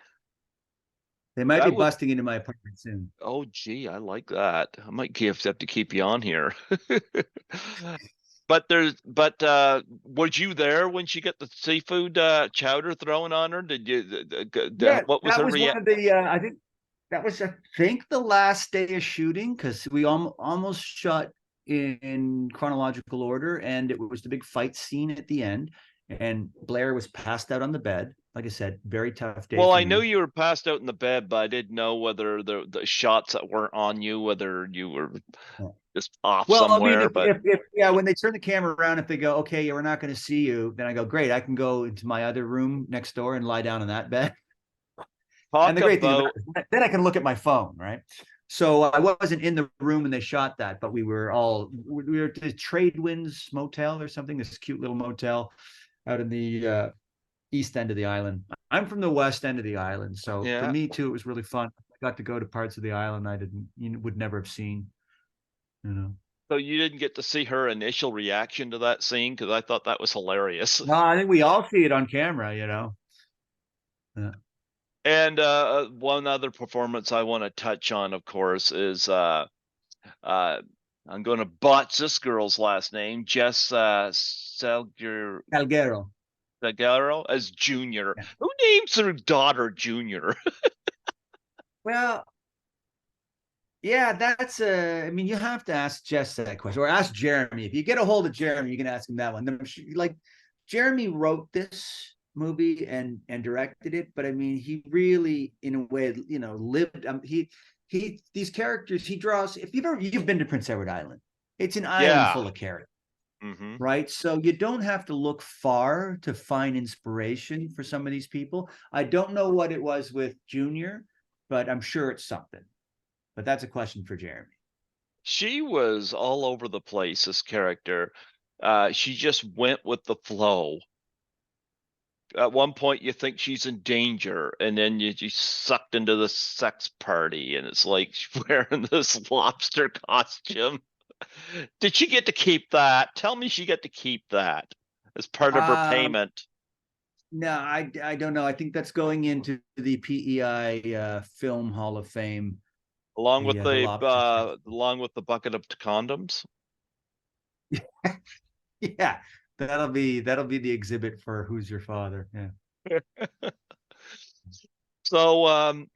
They might be That would. busting into my apartment soon. Oh, gee, I like that. I might have to keep you on here. But was you there when she got the seafood chowder thrown on her? Did you? Yeah, What was that her was one reaction? of the. I think that was, I think, the last day of shooting because we almost shot in chronological order, and it was the big fight scene at the end. And Blair was passed out on the bed. Like I said, very tough day Well, for I know me. you were passed out in the bed, but I didn't know whether the shots that weren't on you, whether you were Yeah. just off Well, I mean, somewhere. But if yeah, when they turn the camera around, if they go, okay, yeah, we're not going to see you, then I go, great, I can go into my other room next door and lie down on that bed. And talk the great thing about about. it is then I can look at my phone, right? So I wasn't in the room when they shot that, but we were at the Trade Winds Motel or something, this cute little motel out in the east end of the island. I'm from the west end of the island, so for Yeah. me too, it was really fun. I got to go to parts of the island I didn't, would never have seen, you know. So you didn't get to see her initial reaction to that scene because I thought that was hilarious. No, I think we all see it on camera, you know. Yeah. And one other performance I want to touch on, of course, is uh, I'm going to botch this girl's last name, Jess Calgero. Salguero as Junior. Yeah. Who names their daughter Junior? Well, yeah, that's I mean, you have to ask Jess that question, or ask Jeremy. If you get a hold of Jeremy, you can ask him that one. Like, Jeremy wrote this movie and directed it, but I mean, he really, in a way, lived. He these characters he draws. If you've been to Prince Edward Island, it's an island Yeah. full of characters, Hmm. right? So you don't have to look far to find inspiration for some of these people. I don't know what it was with Junior, but I'm sure it's something. But that's a question for Jeremy. She was all over the place, this character. She just went with the flow. At one point, you think she's in danger, and then you sucked into the sex party, and it's like she's wearing this lobster costume. Did she get to keep that? Tell me she got to keep that as part of her Um, payment, no, I don't know. I think that's going into the PEI Film Hall of Fame. The lobster sex. along with the bucket of condoms. Yeah, that'll be the exhibit for Who's Your Father. Yeah, So,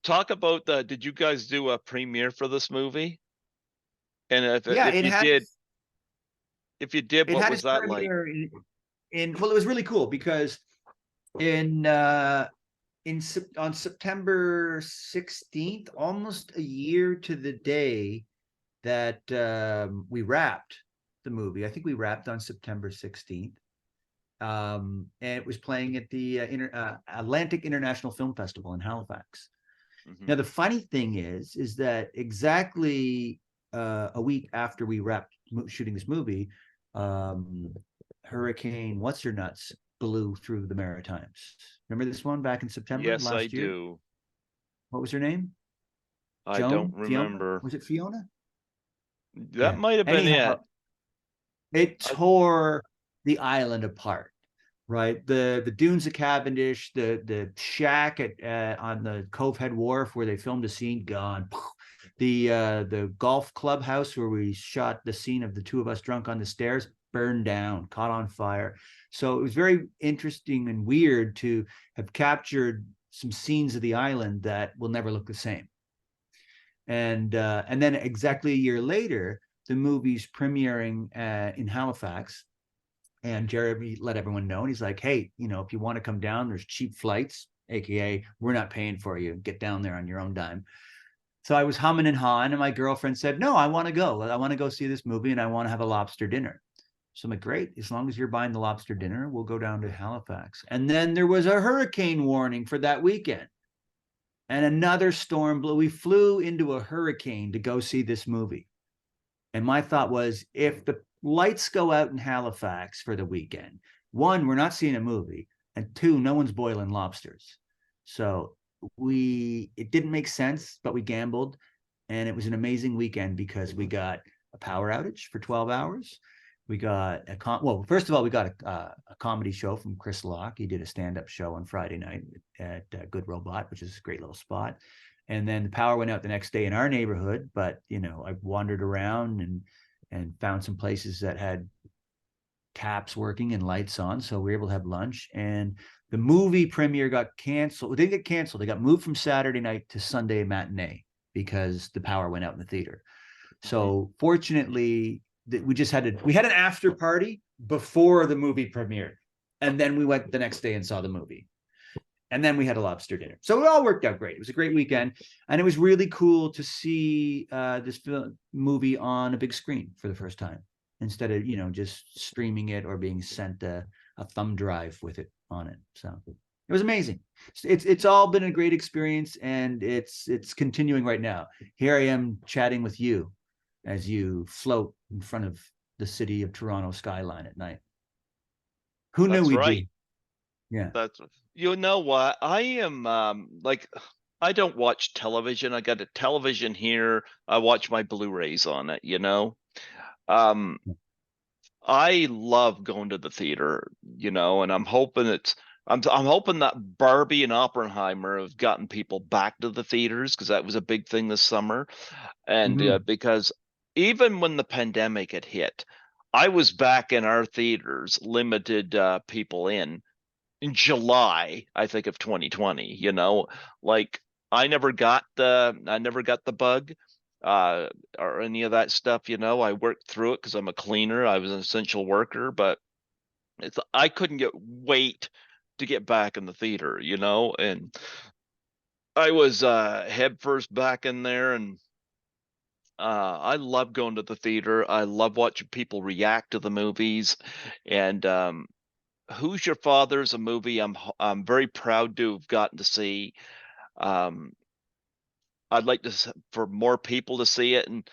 talk about the. Did you guys do a premiere for this movie? And yeah. if It you had did, if you did, it what had was its that like? premiere in well, it was really cool because in uh in on September 16th, almost a year to the day that we wrapped the movie. I think we wrapped on September 16th. And it was playing at the Atlantic International Film Festival in Halifax. Hmm. Now, the funny thing is that exactly a week after we wrapped shooting this movie, Hurricane What's Her Nuts blew through the Maritimes. Remember this one back in September Yes, I last year? do. What was her name? I don't Fiona? remember. Was it Fiona? That Yeah. might have been Anyhow, it. it I, tore the island apart. Right, the dunes of Cavendish, the shack at on the Cove Head Wharf where they filmed a scene, gone. The golf clubhouse where we shot the scene of the two of us drunk on the stairs, burned down, caught on fire. So it was very interesting and weird to have captured some scenes of the island that will never look the same. And then exactly a year later, the movie's premiering in Halifax, and Jeremy let everyone know. And he's like, hey, if you want to come down, there's cheap flights, AKA, we're not paying for you. Get down there on your own dime. So I was humming and hawing, and my girlfriend said, no, I want to go. I want to go see this movie, and I want to have a lobster dinner. So I'm like, great. As long as you're buying the lobster dinner, we'll go down to Halifax. And then there was a hurricane warning for that weekend. And another storm blew. We flew into a hurricane to go see this movie. And my thought was, if the lights go out in Halifax for the weekend, one, we're not seeing a movie, and two, no one's boiling lobsters. So it didn't make sense, but we gambled, and it was an amazing weekend because we got a power outage for 12 hours. We got well, first of all, we got a comedy show from Chris Locke. He did a stand-up show on Friday night at Good Robot, which is a great little spot. And then the power went out the next day in our neighborhood, but I wandered around and found some places that had taps working and lights on, so we were able to have lunch. And the movie premiere got canceled. It didn't get canceled. It got moved from Saturday night to Sunday matinee because the power went out in the theater. So fortunately, we had an after party before the movie premiered, and then we went the next day and saw the movie, and then we had a lobster dinner. So it all worked out great. It was a great weekend, and it was really cool to see this movie on a big screen for the first time, instead of just streaming it or being sent a thumb drive with it on it. So it was amazing. It's all been a great experience, and it's continuing right now. Here I am chatting with you as you float in front of the city of Toronto skyline at night. Who knew That's we'd right. be? Yeah. That's You know what? I am like I don't watch television. I got a television here. I watch my Blu-rays on it. Um I love going to the theater, and I'm hoping that Barbie and Oppenheimer have gotten people back to the theaters because that was a big thing this summer. And Mm-hmm. because even when the pandemic had hit, I was back in our theaters, limited people in July, I think of 2020. Like I never got the bug or any of that stuff. I worked through it because I'm a cleaner. I was an essential worker, but I couldn't wait to get back in the theater, and I was head first back in there, and I love going to the theater. I love watching people react to the movies. And Who's Your Father is a movie I'm very proud to have gotten to see. Um, I'd like for more people to see it. And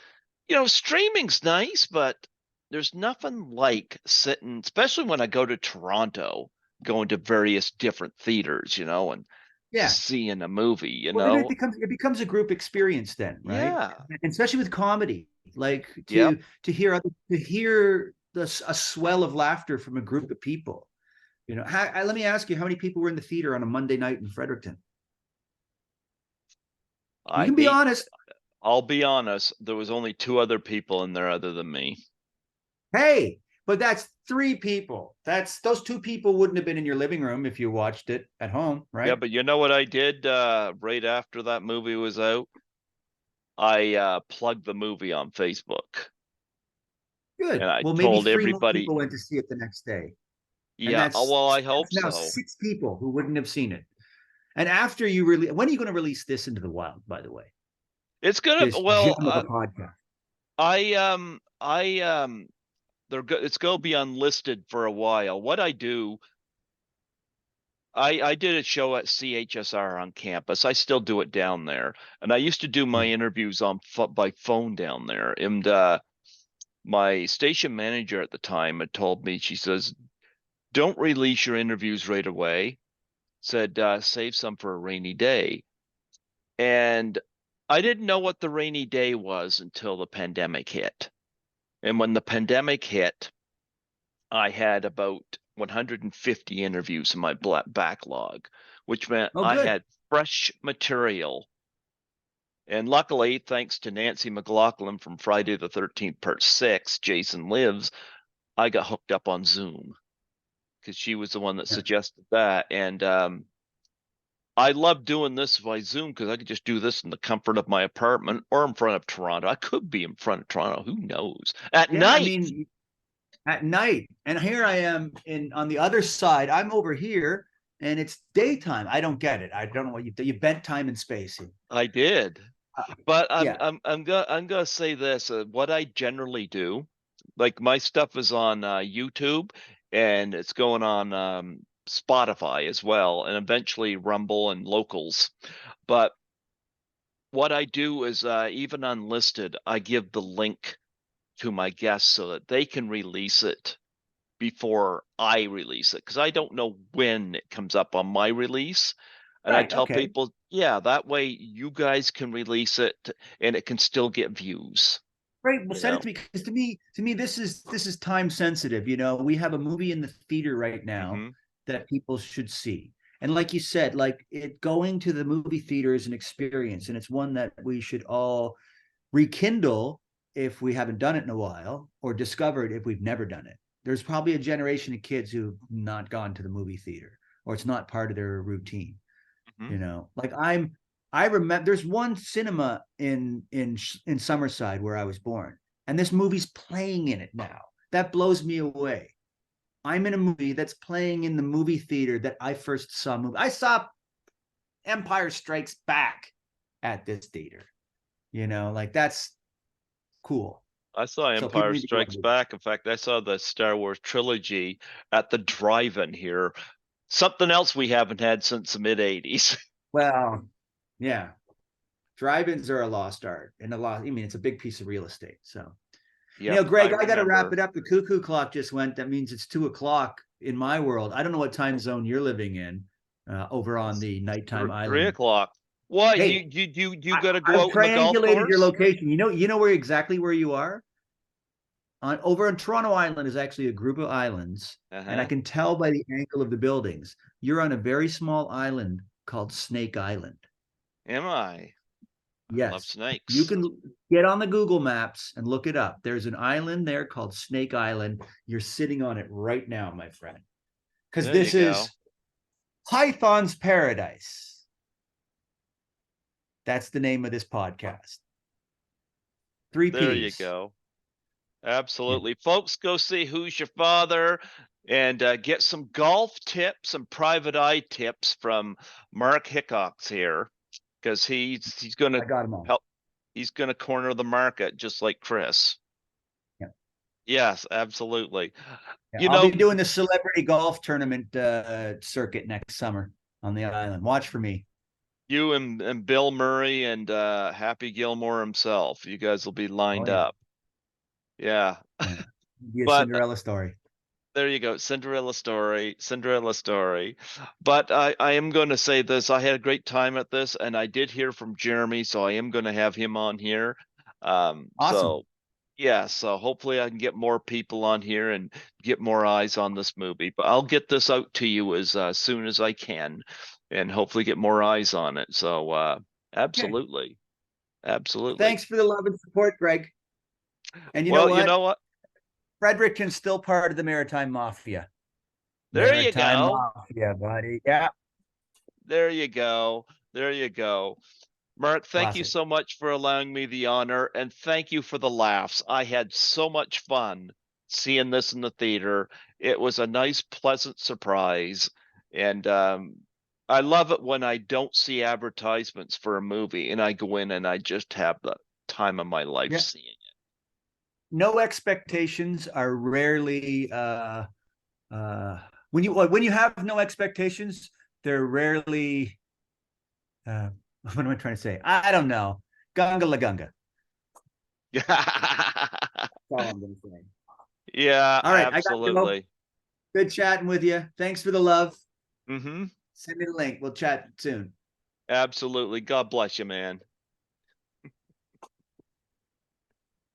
streaming's nice, but there's nothing like sitting, especially when I go to Toronto, going to various different theaters, and Yeah. seeing a movie, you Well, then it know? becomes a group experience then, right? Yeah. And especially with comedy, like Yep. to hear a swell of laughter from a group of people. Let me ask you, how many people were in the theater on a Monday night in Fredericton? You I can be hate, honest. I'll be honest, there was only two other people in there other than me. Hey, but that's three people. That's those two people wouldn't have been in your living room if you watched it at home, Yeah, right? but you know what I did right after that movie was out? I plugged the movie on Facebook Good. and I Well, maybe told three more everybody, people went to see it the next day. And yeah, well, I hope that's now so. six people who wouldn't have seen it. And after you release, when are you going to release this into the wild, by the way? It's gonna, This well, gem of a podcast. it's gonna be unlisted for a while. What I do, I did a show at CHSR on campus. I still do it down there, and I used to do my Yeah. interviews by phone down there. And my station manager at the time had told me, she says, don't release your interviews right away. Said, save some for a rainy day. And I didn't know what the rainy day was until the pandemic hit. And when the pandemic hit, I had about 150 interviews in my backlog, which meant Oh, I good. had fresh material. And luckily, thanks to Nancy McLaughlin from Friday the 13th, Part 6, Jason Lives, I got hooked up on Zoom because she was the one that Yeah. suggested that. And I love doing this by Zoom because I could just do this in the comfort of my apartment or in front of Toronto. I could be in front of Toronto. Who knows? At Yeah. I night. mean, at night, and here I am on the other side. I'm over here, and it's daytime. I don't get it. I don't know what you bent time and space. I did. But I'm Yeah. I'm I'm gonna I'm gonna say this. What I generally do, like my stuff is on YouTube and it's going on Spotify as well, and eventually Rumble and locals. But what I do is even unlisted, I give the link to my guests so that they can release it before I release it because I don't know when it comes up on my release. And I Right. tell Okay. people, yeah, that way you guys can release it and it can still get views. Right. Well, you send it know. to me because to me, this is time sensitive. You know, we have a movie in the theater right now Hmm. that people should see. And like you said, like it going to the movie theater is an experience, and it's one that we should all rekindle if we haven't done it in a while, or discover it if we've never done it. There's probably a generation of kids who've not gone to the movie theater, or it's not part of their routine. Hmm. You know, like I remember there's one cinema in Summerside where I was born, and this movie's playing in it now. That blows me away. I'm in a movie that's playing in the movie theater that I first saw. I saw Empire Strikes Back at this theater. You know, like that's cool. I saw So people Empire need to go Strikes Back. In fact, I saw the Star Wars trilogy at the drive-in here. Something else we haven't had since the mid 80s. well, yeah. Drive-ins are a lost art and a lot. I mean, it's a big piece of real estate. So, Yep, I Greg, I got to wrap remember. it up. The cuckoo clock just went. That means it's 2 o'clock in my world. I don't know what time zone you're living in over on It's the nighttime three island. o'clock. What Hey, you got to go I've out on the golf triangulated your course? location. You know where exactly where you are. Over on Toronto Island is actually a group of islands, and I Uh-huh. can tell by the angle of the buildings. You're on a very small island called Snake Island. Am I? I love Yes, you snakes. can get on the Google Maps and look it up. There's an island there called Snake Island. You're sitting on it right now, my friend, because There you this is go. Python's Paradise. That's the name of this podcast. Three There you P's. go. Yeah. Absolutely. Folks, go see Who's Your Father and get some golf tips and private eye tips from Marc Hickox here because he's going to I got them all. help. He's going to corner the market just like Chris. Yeah. Yes, absolutely. Yeah. You I'll be know, doing the celebrity golf tournament circuit next summer on the island. Watch for me. you and Bill Murray and Happy Gilmore himself, you guys will be Oh lined yeah. up. Yeah. Yeah. Be a But Cinderella story. there you go. Cinderella story, Cinderella story. But I am going to say this. I had a great time at this, and I did hear from Jeremy, so I am going to have him on here. Awesome. So yeah, so hopefully I can get more people on here and get more eyes on this movie. But I'll get this out to you as soon as I can, and hopefully get more eyes on it. So Okay. absolutely, absolutely. Thanks for the love and support, Greg. And you know Well, you what? know what? Fredericton's still part of the Maritime Mafia. There you Maritime go. Mafia, buddy. Yeah. There you go. There you go. Mark, thank you Classic. so much for allowing me the honor, and thank you for the laughs. I had so much fun seeing this in the theater. It was a nice, pleasant surprise, and I love it when I don't see advertisements for a movie and I go in and I just have the time of my life Yeah. seeing it. No expectations are rarely uh when you have no expectations, they're rarely what am I trying to say? I don't know. Gunga la gunga. That's all I'm gonna say. Yeah, All right, I got to go. absolutely. Good chatting with you. Thanks for the love. Hmm. Send me the link. We'll chat soon. Absolutely. God bless you, man.